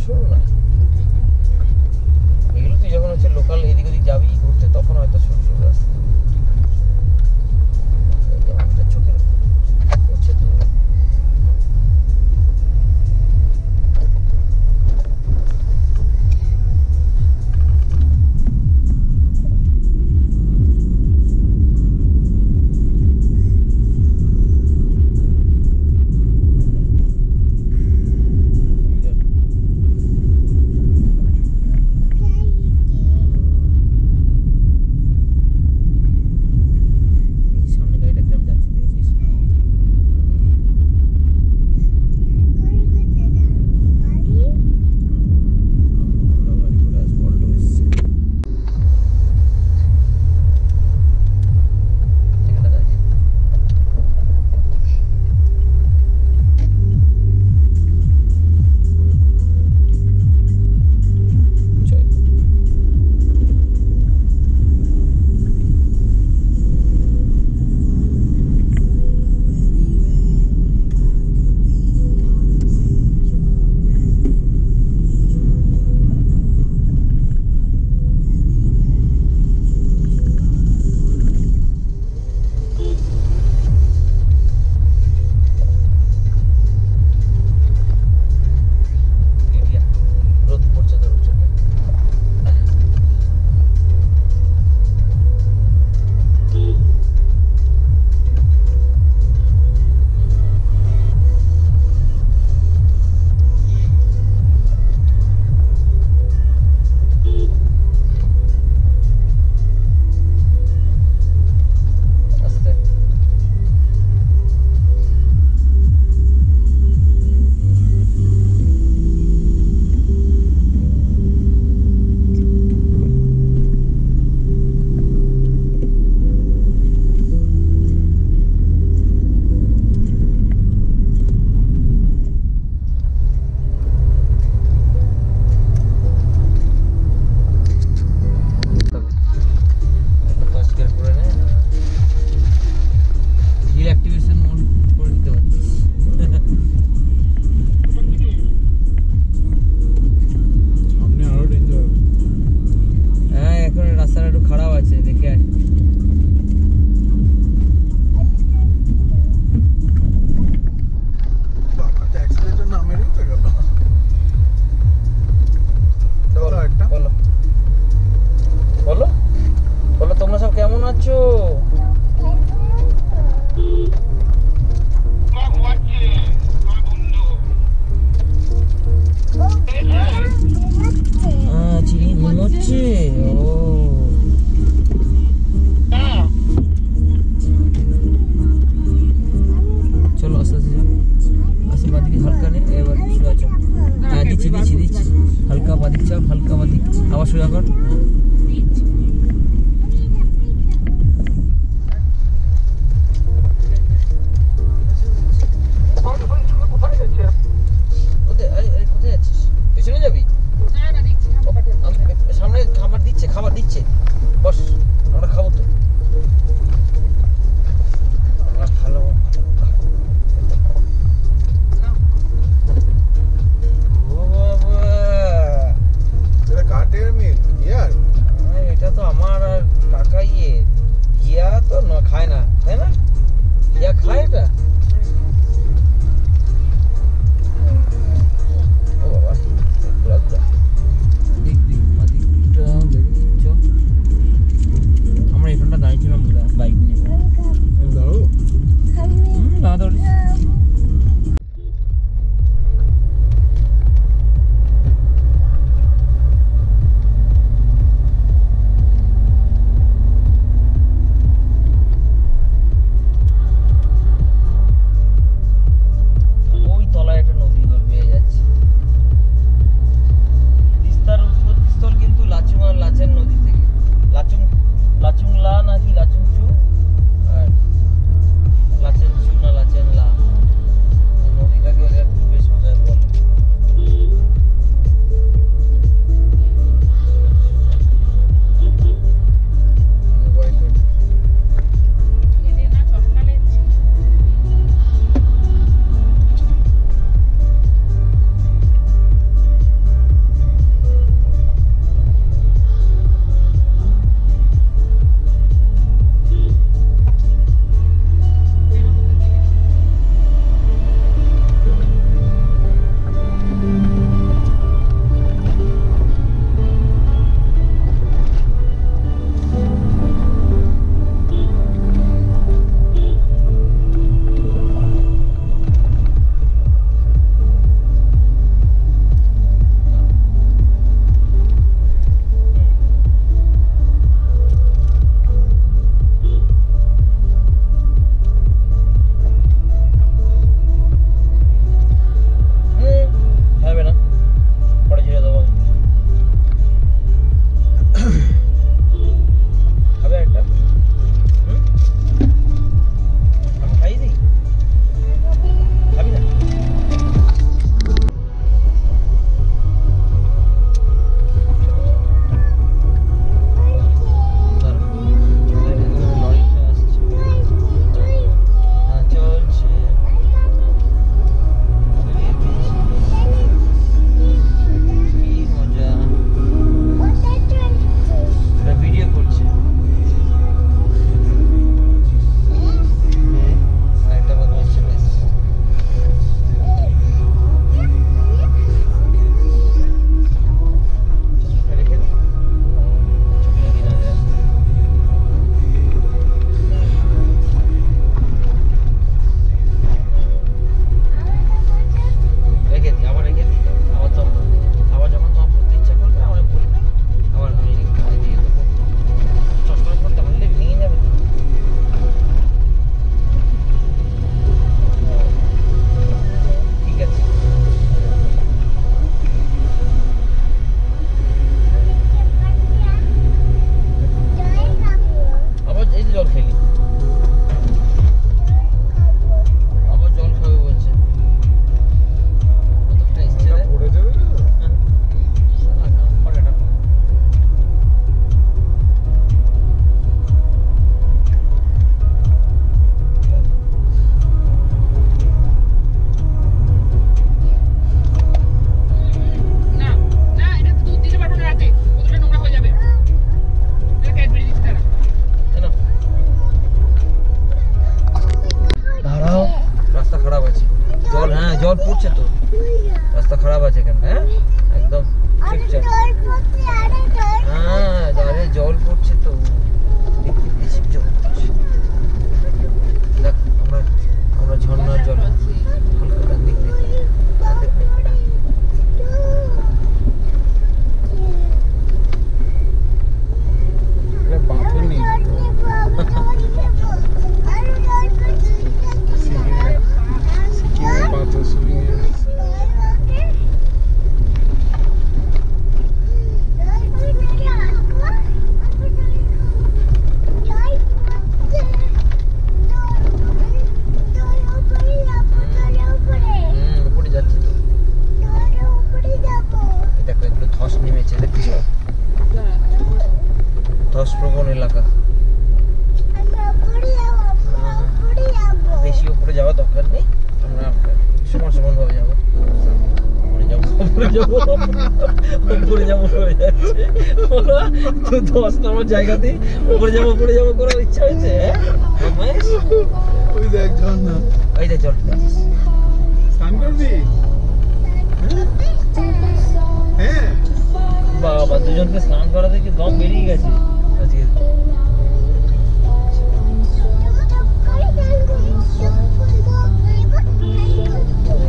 সরু না, এগুলো তুই যখন হচ্ছে লোকাল এদিক ওদিক যাবি ঘুরতে তখন হয়তো সরু সরু রাস্তা। চোখের হচ্ছে তো Yeah. জল পড়ছে তো, রাস্তা খারাপ আছে এখানে। হ্যাঁ একদম ঠিকঠাক। হ্যাঁ আরে জল পড়ছে তো, বেশি জল পড়ছে। দেখ আমরা ঝর্ণার জল হালকা ডান দিক দেখি। পাথর নেই, সিকিমের পাথর সুলিংয়ে উপরে যাচ্ছি তো। দেখো একটু ধস নেমেছে, দেখছো? ধস প্রবণ এলাকা। বেশি উপরে যাওয়ার দরকার নেই, আমরা সমান সমান ভাবে যাবো। উপরে যাবো হয়ে যাচ্ছে তো, 10 নম্বর জায়গাতেই উপরে যাবো করার ইচ্ছা হয়েছে। ওই দেখ ঝর্ণা, ওই দেখ চল স্নান করবি? হ্যাঁ বাবা, দুজনকে স্নান করা থেকে দম বেরিয়ে গেছে আজকে।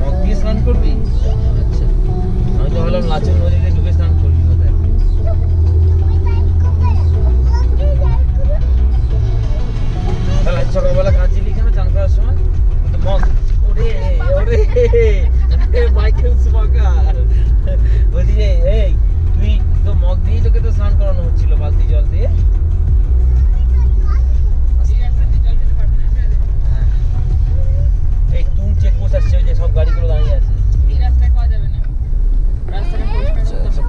মগ দিয়ে স্নান করবি? আচ্ছা, আমি তো ভাবলাম লাচুং নদীতে ডুবে স্নান করবি বোধহয়। তাহলে সকালবেলা কাঁদছিলি কেন চান করার সময়? কিন্তু মগ, ওরে ওরে মাইকেল সুমাকার বলছি যে এই তুই তো মগ দিয়ে তোকে তো স্নান করানো হচ্ছিল বালতি জল দিয়ে। এই তুম চেকপোস্ট আসছে, ওই যে সব গাড়িগুলো দাঁড়িয়ে আছে।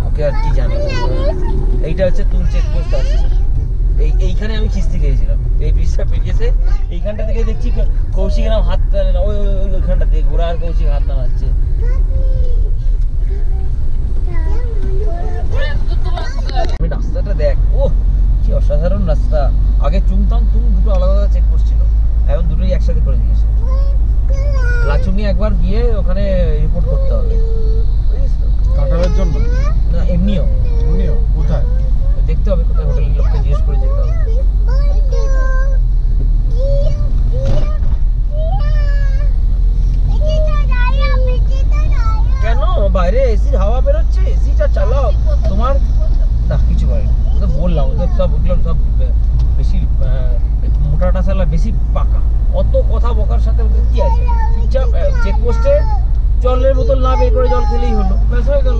ওকে আর কি জানি, এইটা হচ্ছে তুম চেকপোস্ট আসছে। এইখানে আমি খিস্তি খেয়েছিলাম, এই ব্রিজটা পেরিয়েছে এইখানটা থেকে দেখছি কৌশিক নাম হাত টানে না, ওইখানটা থেকে ঘোরা আর কৌশিক হাত নামাচ্ছে। রাস্তাটা দেখ, ও কি অসাধারণ রাস্তা। আগে চুংতাং তুং দুটো আলাদা আলাদা চেকপোস্ট ছিল, এখন দুটোই একসাথে করে দিয়েছে। লাচুংয়ে একবার গিয়ে ওখানে রিপোর্ট করতে হবে, বুঝিস তো? কাটানোর জন্য না এমনিও কোথায় দেখতে হবে, কোথায় হোটেলের লোককে জিজ্ঞেস করে যেতে হবে। কেন বাইরে এসির হাওয়া বেরোচ্ছে, এসিটা চালাও। তোমার না কিছু বলেনি, তো বললাম ওদের সব ওগুলো সব বেশি মোটাটা সালা বেশি পাকা, অত কথা বকার সাথে ওদের কি আছে। চুপচাপ চেকপোস্টে জলের বোতল না বের করে জল খেলেই হলো, ব্যাস হয়ে গেল।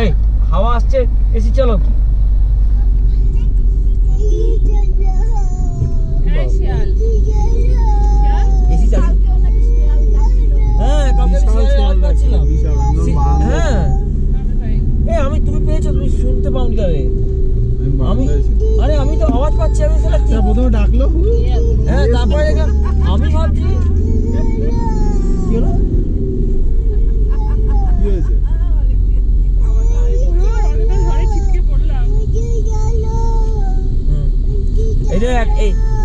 এই হাওয়া আসছে, এসি চালাও কি? এসি চালিয়ে হ্যাঁ কালকে হ্যাঁ এ আমি তুমি পেয়েছো, তুমি শুনতে পাওনি তবে আমি আরে আমি তো আওয়াজ পাচ্ছি। আমি প্রথমে ডাকলো, হ্যাঁ তারপরে আমি ভাবছি কি হলো, কি হয়েছে?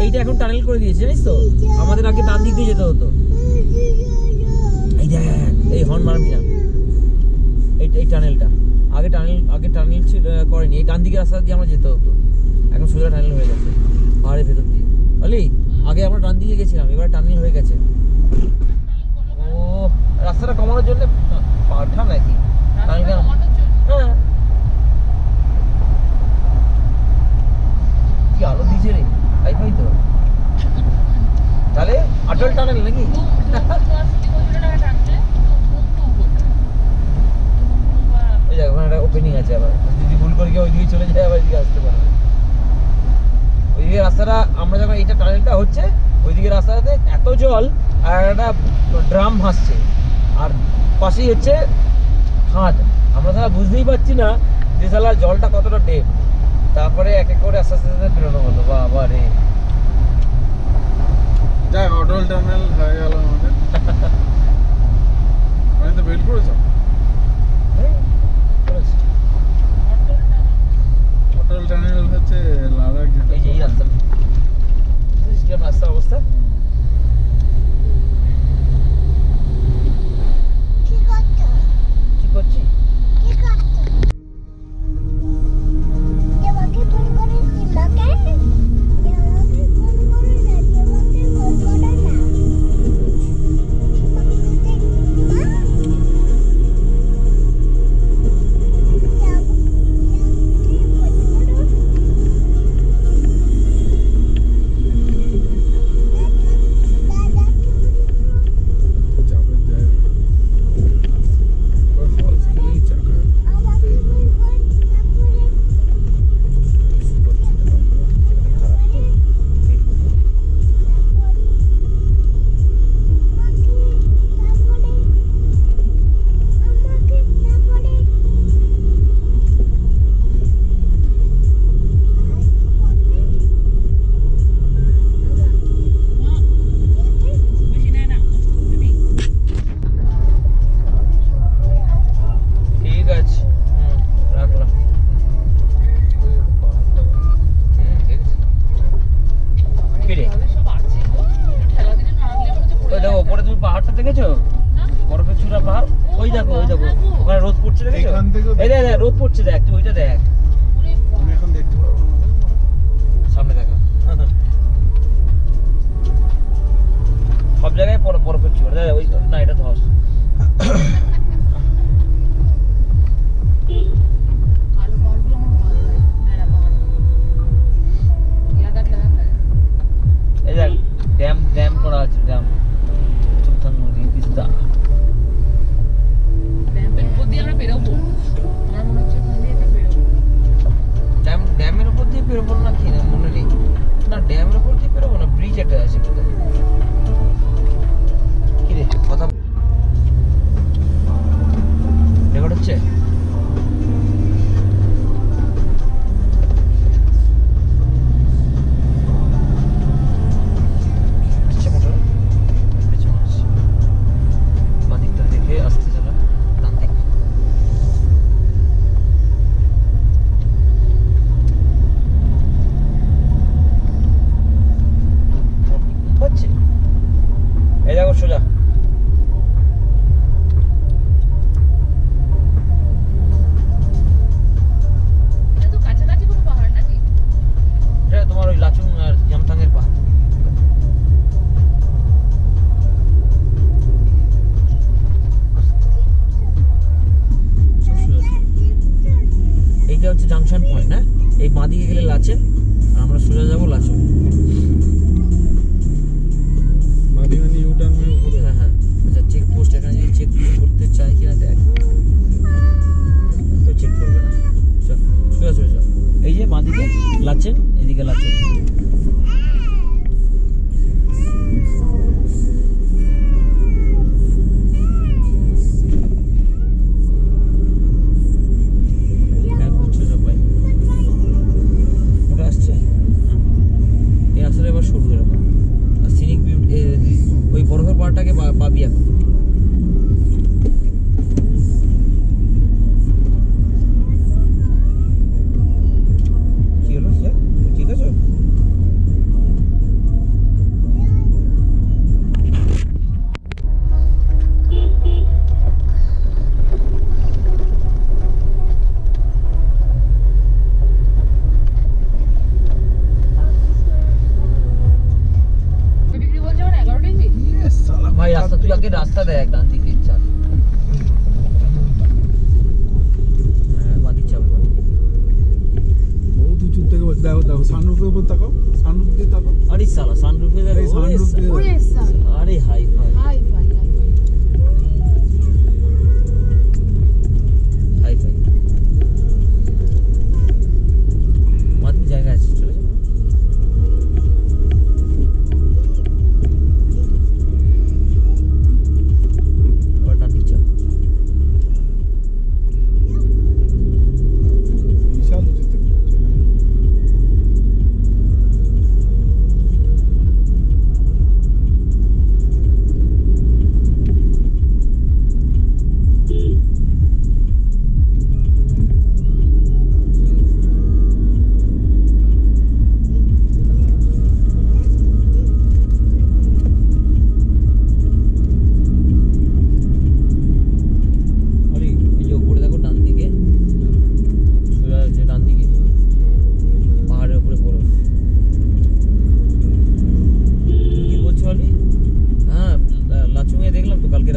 এইটা এখন টানেল করে দিয়েছে জানিস তো, আমাদের আগে ডান দিক দিয়ে যেতে হতো। এই দেখ, এই হর্ন মারবি না, এই টানেলটা আগে টানেল করেনি, এই ডান দিকের রাস্তা দিয়ে আমরা যেতে হতো, এখন সোজা টানেল হয়ে গেছে পাহাড়ের ভেতর দিয়ে। বলি আগে আমরা ডান দিকে গেছিলাম, এবার টানেল হয়ে গেছে। ও রাস্তাটা কমানোর জন্য পাঠা নাকি? হ্যাঁ কি আলো দিয়েছে রে, ভাই তো তাহলে আটল টানেল নাকি? এই দেখ ওখানে একটা ওপেনিং আছে, আবার যদি ভুল করে কেউ ওইদিকে চলে যায় আবার এদিকে আসতে পারবে। ওইদিকে রাস্তাটা আমরা যখন এইটা টানেলটা হচ্ছে, ওইদিকে রাস্তাটাতে এত জল আর একটা ড্রাম ভাসছে, আর পাশেই হচ্ছে খাদ। আমরা তারা বুঝতেই পারছি না যে সালা জলটা কতটা ডেপ। তারপরে এক এক করে আস্তে আস্তে বেরোনো হলো। বাবা রে, যাক অটল টানেল হয়ে গেল আমাদের। আমি তো বেল করেছ অটল টানেল হচ্ছে লাদাখ যেতে। এই যে এই রাস্তা, রাস্তার অবস্থা পাহাড়টা দেখেছো? বরফের চূড়া পাহাড়, ওই দেখো ওখানে রোদ পড়ছে দেখেছো? এখান থেকেও এই দেখ রোদ পড়ছে, দেখ তুই ওইটা দেখ আমি এখন দেখতে পারবো না। সামনে দেখা। সব জায়গায় বরফের চূড়া, দেখ ওই না, এটা ধস। এই দেখ ড্যাম করা আছে, ড্যাম চুমথাং নদী তিস্তা। ড্যামের উপর দিয়ে বেরোবো না কি না মনে নেই, না ড্যামের উপর দিয়ে বেরোবো না, ব্রিজ একটা আছে কোথায় কি রে কথা রেকর্ড হচ্ছে? আসছে মোটর, পেছনে আসছে, বাদিকটা দেখে আসতে চালা, ডান দিক। হচ্ছে এই দেখো সোজা। এটা তোমার ওই লাচুং আর ইয়ামথাং এর পাহাড়। এইটা হচ্ছে জাংশন পয়েন্ট, হ্যাঁ এই বাঁদিকে গেলে লাচেন আর আমরা সোজা যাবো লাচুং। মাঝখানে ইউটার্ন মেরে ঘুরে। হ্যাঁ হ্যাঁ, আচ্ছা চেক পোস্ট, এখানে যদি চেক করতে চাই কিনা দেখ, তো চেক করবে না। চল সোজা সোজা, এই যে বাঁদিকে লাচেন, এদিকে লাচুং। ওই বরফের পাহাড়টাকে পাবি এখন। কি হলো স্যার, ঠিক আছে? ভাই রাস্তা, তুই আগে রাস্তা দেখ, ডান দিকে চাল। হ্যাঁ বাদিক চাপবে। বহুত উঁচু থেকে দেখো, দেখো সানরুফের উপর তাকাও, সানরুফ দিয়ে তাকাও। আরে সালা সানরুফে দেখ, এই সানরুফ দিয়ে দেখো। আরে হাই ফাই হাই ফাই। বাদিক জায়গা আছে, চলে যাও। বিশাল উঁচু থেকে।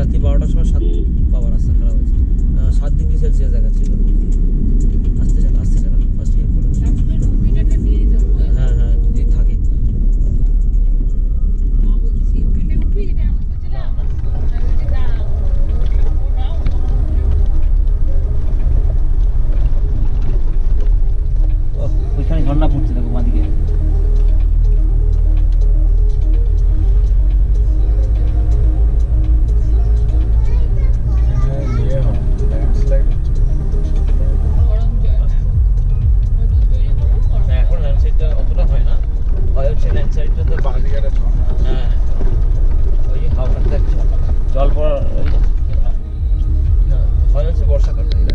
রাত্রি 12টার সময় 7 বাবা রাস্তা খারাপ হয়েছে, 7 ডিগ্রি সেলসিয়াস দেখাচ্ছিল।